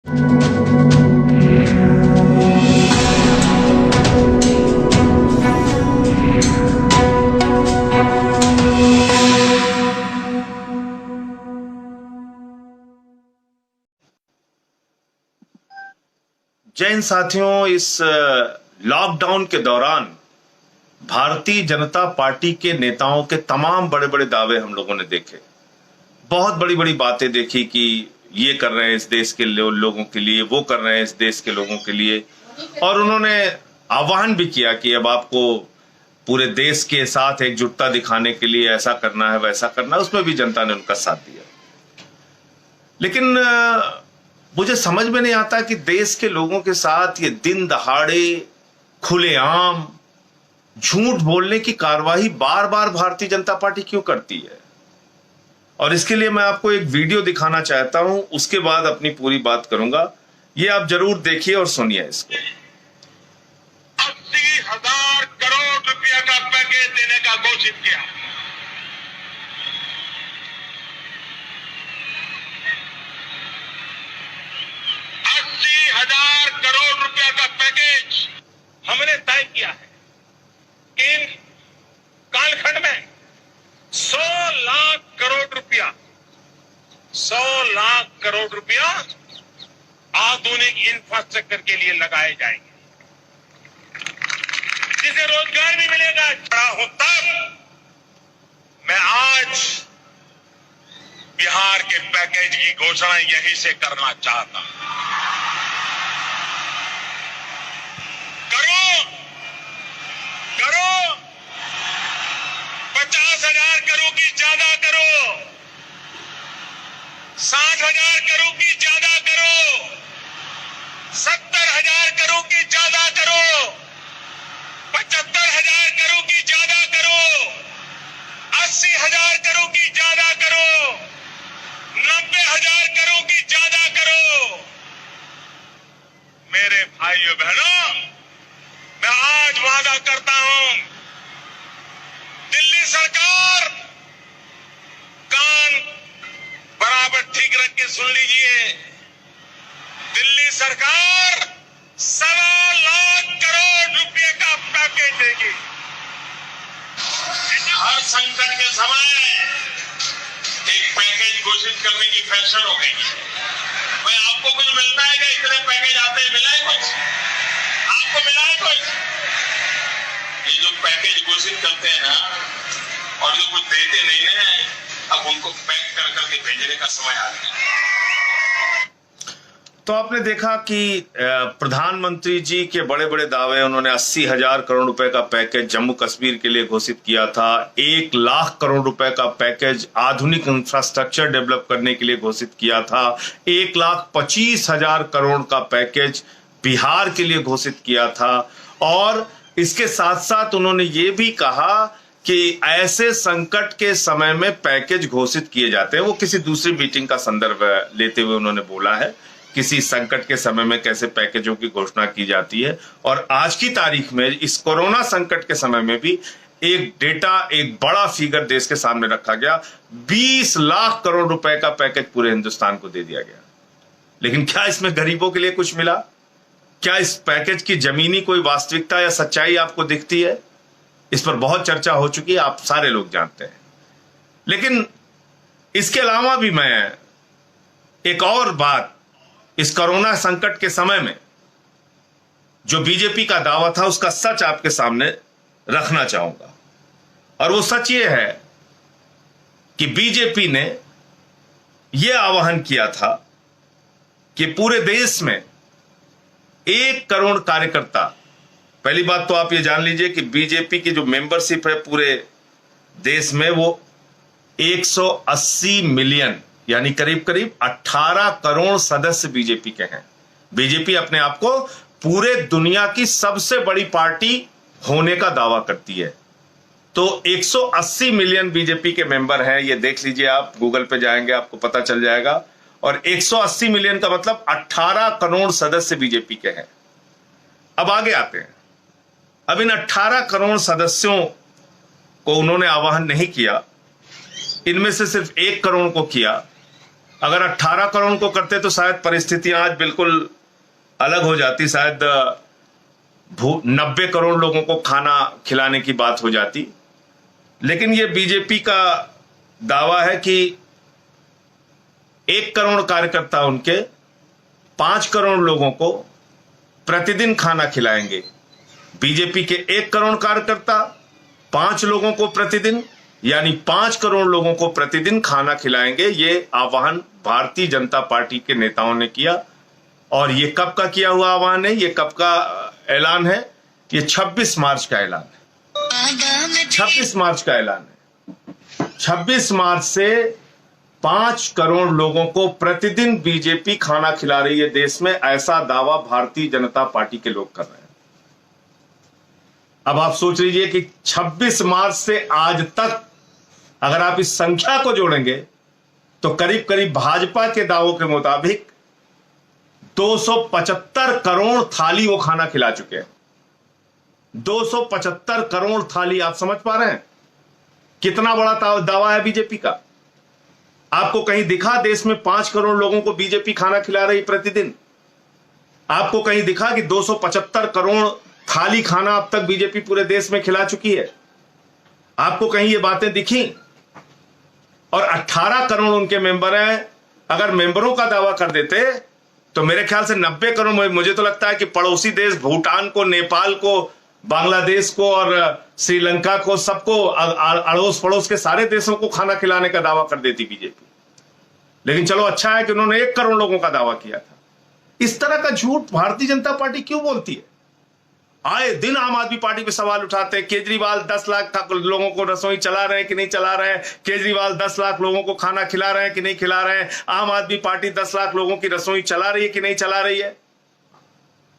जय हिंद साथियों। इस लॉकडाउन के दौरान भारतीय जनता पार्टी के नेताओं के तमाम बड़े बड़े दावे हम लोगों ने देखे। बहुत बड़ी बड़ी बातें देखी कि ये कर रहे हैं इस देश के लोगों के लिए, वो कर रहे हैं इस देश के लोगों के लिए, और उन्होंने आह्वान भी किया कि अब आपको पूरे देश के साथ एकजुटता दिखाने के लिए ऐसा करना है, वैसा करना है। उसमें भी जनता ने उनका साथ दिया। लेकिन मुझे समझ में नहीं आता कि देश के लोगों के साथ ये दिन दहाड़े खुलेआम झूठ बोलने की कार्रवाई बार बार भारतीय जनता पार्टी क्यों करती है। और इसके लिए मैं आपको एक वीडियो दिखाना चाहता हूं, उसके बाद अपनी पूरी बात करूंगा। ये आप जरूर देखिए और सुनिए इसको। 80,000 करोड़ रुपया का पैकेज देने का घोषित किया। करोड़ रुपया का पैकेज हमने तय किया है। इन कालखंड में 100 लाख करोड़ रुपया 100 लाख करोड़ रुपया आधुनिक इंफ्रास्ट्रक्चर के लिए लगाए जाएंगे, जिसे रोजगार भी मिलेगा। खड़ा हूं तब मैं आज बिहार के पैकेज की घोषणा यहीं से करना चाहता हूं। करो 50,000 करोड़ की ज्यादा करो, 60,000 करोड़ की ज्यादा करो, 70,000 करोड़ की ज्यादा करो, 75,000 करोड़ की ज्यादा करो, 80,000 करोड़ की ज्यादा करो, 90,000 करोड़ की ज्यादा करो। मेरे भाइयों बहनों, मैं आज वादा करता हूं, दिल्ली सरकार कान बराबर ठीक रख के सुन लीजिए। दिल्ली सरकार 1.25 लाख करोड़ रुपए का पैकेज देगी। हर संकट के समय एक पैकेज घोषित करने की फैशन हो गई है। भाई आपको कुछ मिलता है क्या? इतने पैकेज आते हैं, मिला है कुछ? आपको मिला है कुछ? ये जो पैकेज घोषित करते हैं ना, और जो कुछ देते नहीं है, अब उनको पैक कर करके भेजने का समय आ गया। तो आपने देखा कि प्रधानमंत्री जी के बड़े बड़े दावे, उन्होंने 80,000 करोड़ रुपए का पैकेज जम्मू कश्मीर के लिए घोषित किया था, 1 लाख करोड़ रुपए का पैकेज आधुनिक इंफ्रास्ट्रक्चर डेवलप करने के लिए घोषित किया था, 1,25,000 करोड़ का पैकेज बिहार के लिए घोषित किया था। और इसके साथ साथ उन्होंने ये भी कहा कि ऐसे संकट के समय में पैकेज घोषित किए जाते हैं। वो किसी दूसरी मीटिंग का संदर्भ लेते हुए उन्होंने बोला है, किसी संकट के समय में कैसे पैकेजों की घोषणा की जाती है। और आज की तारीख में इस कोरोना संकट के समय में भी एक डेटा, एक बड़ा फिगर देश के सामने रखा गया। 20 लाख करोड़ रुपए का पैकेज पूरे हिंदुस्तान को दे दिया गया। लेकिन क्या इसमें गरीबों के लिए कुछ मिला? क्या इस पैकेज की जमीनी कोई वास्तविकता या सच्चाई आपको दिखती है? इस पर बहुत चर्चा हो चुकी है, आप सारे लोग जानते हैं। लेकिन इसके अलावा भी मैं एक और बात इस कोरोना संकट के समय में जो बीजेपी का दावा था, उसका सच आपके सामने रखना चाहूंगा। और वो सच ये है कि बीजेपी ने यह आह्वान किया था कि पूरे देश में 1 करोड़ कार्यकर्ता, पहली बात तो आप ये जान लीजिए कि बीजेपी की जो मेंबरशिप है पूरे देश में, वो 180 मिलियन यानी करीब करीब 18 करोड़ सदस्य बीजेपी के हैं। बीजेपी अपने आप को पूरे दुनिया की सबसे बड़ी पार्टी होने का दावा करती है। तो 180 मिलियन बीजेपी के मेंबर हैं, ये देख लीजिए, आप गूगल पे जाएंगे आपको पता चल जाएगा। और 180 मिलियन का मतलब 18 करोड़ सदस्य बीजेपी के हैं। अब आगे आते हैं। अब इन 18 करोड़ सदस्यों को उन्होंने आह्वान नहीं किया, इनमें से सिर्फ 1 करोड़ को किया। अगर 18 करोड़ को करते तो शायद परिस्थितियां आज बिल्कुल अलग हो जाती, शायद 90 करोड़ लोगों को खाना खिलाने की बात हो जाती। लेकिन ये बीजेपी का दावा है कि 1 करोड़ कार्यकर्ता उनके 5 करोड़ लोगों को प्रतिदिन खाना खिलाएंगे। बीजेपी के 1 करोड़ कार्यकर्ता 5 लोगों को प्रतिदिन, यानी 5 करोड़ लोगों को प्रतिदिन खाना खिलाएंगे। ये आह्वान भारतीय जनता पार्टी के नेताओं ने किया। और ये कब का किया हुआ आह्वान है, ये कब का ऐलान है? ये 26 मार्च का ऐलान है। 26 मार्च का ऐलान है। 26 मार्च से 5 करोड़ लोगों को प्रतिदिन बीजेपी खाना खिला रही है देश में, ऐसा दावा भारतीय जनता पार्टी के लोग कर रहे हैं। अब आप सोच लीजिए कि 26 मार्च से आज तक अगर आप इस संख्या को जोड़ेंगे तो करीब करीब भाजपा के दावों के मुताबिक 275 करोड़ थाली वो खाना खिला चुके हैं। 275 करोड़ थाली, आप समझ पा रहे हैं कितना बड़ा दावा है बीजेपी का? आपको कहीं दिखा देश में 5 करोड़ लोगों को बीजेपी खाना खिला रही प्रतिदिन? आपको कहीं दिखा कि 275 करोड़ थाली खाना अब तक बीजेपी पूरे देश में खिला चुकी है? आपको कहीं ये बातें दिखी? और 18 करोड़ उनके मेंबर हैं। अगर मेंबरों का दावा कर देते तो मेरे ख्याल से 90 करोड़, मुझे तो लगता है कि पड़ोसी देश भूटान को, नेपाल को, बांग्लादेश को और श्रीलंका को, सबको, अड़ोस पड़ोस के सारे देशों को खाना खिलाने का दावा कर देती बीजेपी। लेकिन चलो अच्छा है कि उन्होंने 1 करोड़ लोगों का दावा किया था। इस तरह का झूठ भारतीय जनता पार्टी क्यों बोलती है? आए दिन आम आदमी पार्टी पे सवाल उठाते हैं। केजरीवाल 10 लाख लोगों को रसोई चला रहे हैं कि नहीं चला रहे हैं? केजरीवाल 10 लाख लोगों को खाना खिला रहे हैं कि नहीं खिला रहे हैं? आम आदमी पार्टी 10 लाख लोगों की रसोई चला रही है कि नहीं चला रही है?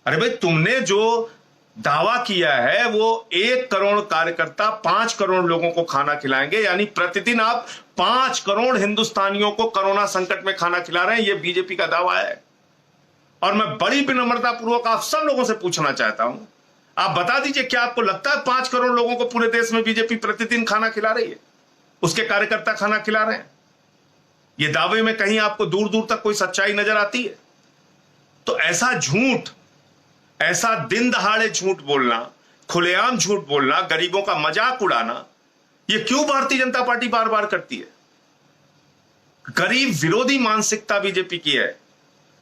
अरे भाई, तुमने जो दावा किया है वो 1 करोड़ कार्यकर्ता 5 करोड़ लोगों को खाना खिलाएंगे, यानी प्रतिदिन आप 5 करोड़ हिंदुस्तानियों को कोरोना संकट में खाना खिला रहे हैं। यह बीजेपी का दावा है। और मैं बड़ी विनम्रता पूर्वक आप सब लोगों से पूछना चाहता हूं, आप बता दीजिए, क्या आपको लगता है 5 करोड़ लोगों को पूरे देश में बीजेपी प्रतिदिन खाना खिला रही है? उसके कार्यकर्ता खाना खिला रहे हैं? ये दावे में कहीं आपको दूर दूर तक कोई सच्चाई नजर आती है? तो ऐसा झूठ, ऐसा दिन दहाड़े झूठ बोलना, खुलेआम झूठ बोलना, गरीबों का मजाक उड़ाना, ये क्यों भारतीय जनता पार्टी बार बार करती है? गरीब विरोधी मानसिकता बीजेपी की है।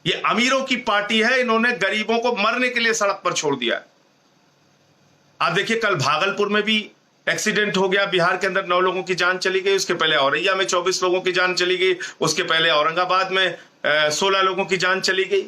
ये अमीरों की पार्टी है। इन्होंने गरीबों को मरने के लिए सड़क पर छोड़ दिया है। आप देखिए, कल भागलपुर में भी एक्सीडेंट हो गया। बिहार के अंदर 9 लोगों की जान चली गई। उसके पहले औरैया में 24 लोगों की जान चली गई। उसके पहले औरंगाबाद में 16 लोगों की जान चली गई।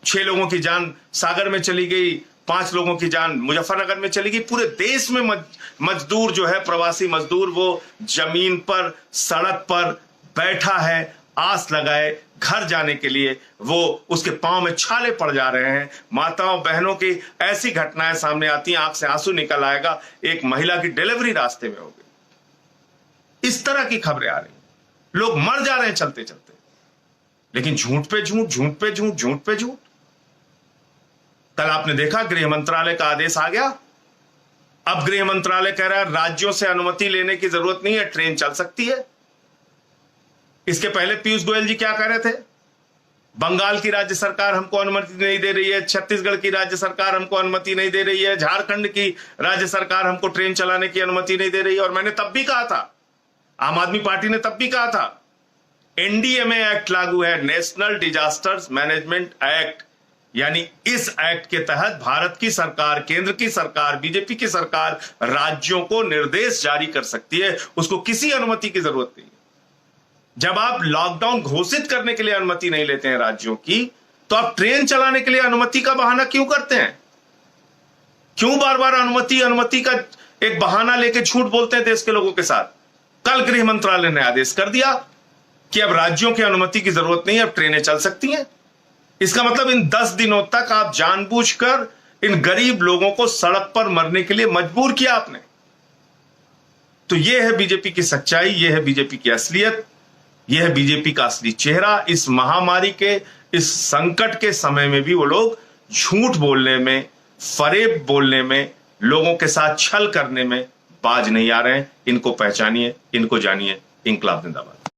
6 लोगों की जान सागर में चली गई। 5 लोगों की जान मुजफ्फरनगर में चली गई। पूरे देश में मजदूर जो है, प्रवासी मजदूर, वो जमीन पर, सड़क पर बैठा है, आस लगाए घर जाने के लिए। वो उसके पांव में छाले पड़ जा रहे हैं। माताओं बहनों की ऐसी घटनाएं सामने आती हैं, आंख से आंसू निकल आएगा। एक महिला की डिलीवरी रास्ते में हो गई। इस तरह की खबरें आ रही, लोग मर जा रहे हैं चलते चलते। लेकिन झूठ पे झूठ, झूठ पे झूठ, झूठ पे झूठ। कल आपने देखा गृह मंत्रालय का आदेश आ गया। अब गृह मंत्रालय कह रहा है राज्यों से अनुमति लेने की जरूरत नहीं है, ट्रेन चल सकती है। इसके पहले पीयूष गोयल जी क्या कह रहे थे? बंगाल की राज्य सरकार हमको अनुमति नहीं दे रही है, छत्तीसगढ़ की राज्य सरकार हमको अनुमति नहीं दे रही है, झारखंड की राज्य सरकार हमको ट्रेन चलाने की अनुमति नहीं दे रही है। और मैंने तब भी कहा था, आम आदमी पार्टी ने तब भी कहा था, एनडीएमए एक्ट लागू है, नेशनल डिजास्टर्स मैनेजमेंट एक्ट, यानी इस एक्ट के तहत भारत की सरकार, केंद्र की सरकार, बीजेपी की सरकार राज्यों को निर्देश जारी कर सकती है। उसको किसी अनुमति की जरूरत नहीं। जब आप लॉकडाउन घोषित करने के लिए अनुमति नहीं लेते हैं राज्यों की, तो आप ट्रेन चलाने के लिए अनुमति का बहाना क्यों करते हैं? क्यों बार बार अनुमति का एक बहाना लेके झूठ बोलते हैं देश के लोगों के साथ? कल गृह मंत्रालय ने आदेश कर दिया कि अब राज्यों की अनुमति की जरूरत नहीं है, अब ट्रेनें चल सकती हैं। इसका मतलब इन 10 दिनों तक आप जानबूझकर इन गरीब लोगों को सड़क पर मरने के लिए मजबूर किया आपने। तो यह है बीजेपी की सच्चाई, यह है बीजेपी की असलियत, यह है बीजेपी का असली चेहरा। इस महामारी के, इस संकट के समय में भी वो लोग झूठ बोलने में, फरेब बोलने में, लोगों के साथ छल करने में बाज नहीं आ रहे हैं। इनको पहचानिए, इनको जानिए। इंकलाब जिंदाबाद।